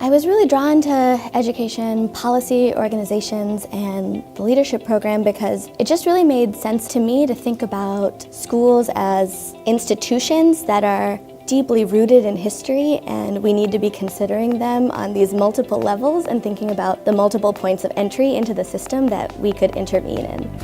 I was really drawn to education policy, organizations, and the leadership program because it just really made sense to me to think about schools as institutions that are deeply rooted in history, and we need to be considering them on these multiple levels and thinking about the multiple points of entry into the system that we could intervene in.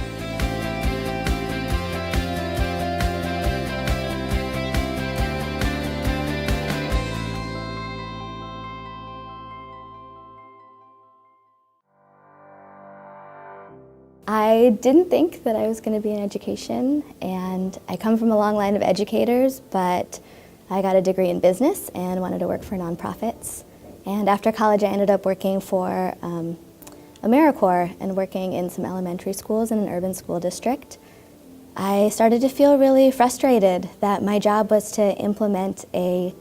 I didn't think that I was going to be in education, and I come from a long line of educators, but I got a degree in business and wanted to work for nonprofits. And after college, I ended up working for AmeriCorps and working in some elementary schools in an urban school district. I started to feel really frustrated that my job was to implement a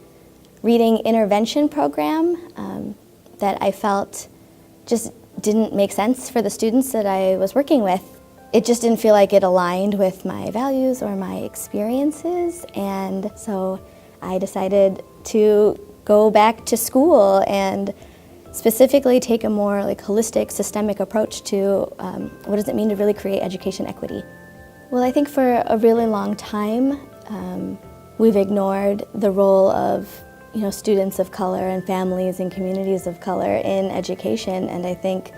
reading intervention program that I felt just didn't make sense for the students that I was working with. It just didn't feel like it aligned with my values or my experiences, and so I decided to go back to school and specifically take a more holistic, systemic approach to what does it mean to really create education equity. Well, I think for a really long time we've ignored the role of students of color and families and communities of color in education, and I think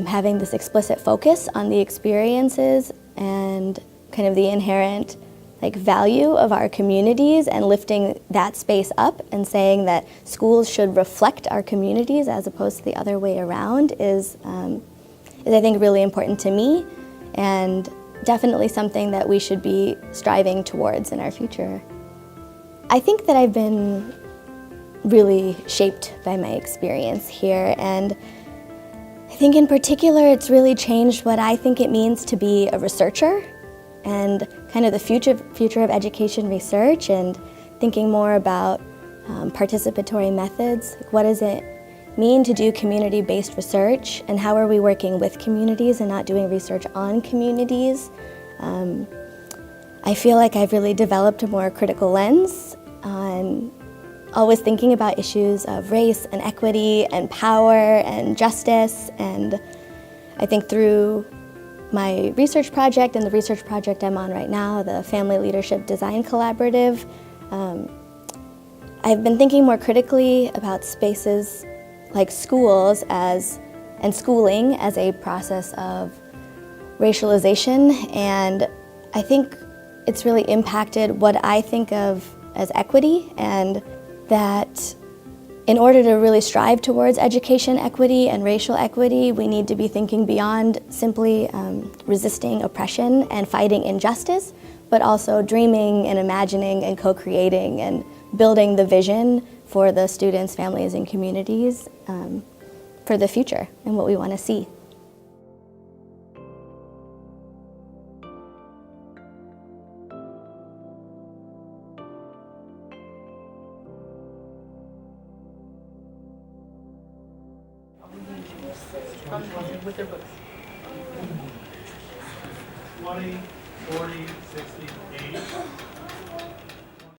having this explicit focus on the experiences and kind of the inherent value of our communities and lifting that space up and saying that schools should reflect our communities as opposed to the other way around is I think really important to me, and definitely something that we should be striving towards in our future. I think that I've been really shaped by my experience here, and I think in particular it's really changed what I think it means to be a researcher and kind of the future of education research, and thinking more about participatory methods. What does it mean to do community-based research, and how are we working with communities and not doing research on communities? I feel like I've really developed a more critical lens on always thinking about issues of race and equity and power and justice, and I think through my research project and the research project I'm on right now, the Family Leadership Design Collaborative, I've been thinking more critically about spaces like schools and schooling as a process of racialization, and I think it's really impacted what I think of as equity, and that in order to really strive towards education equity and racial equity, we need to be thinking beyond simply resisting oppression and fighting injustice, but also dreaming and imagining and co-creating and building the vision for the students, families, and communities for the future and what we want to see. With their books. 20, 40, 60, 80.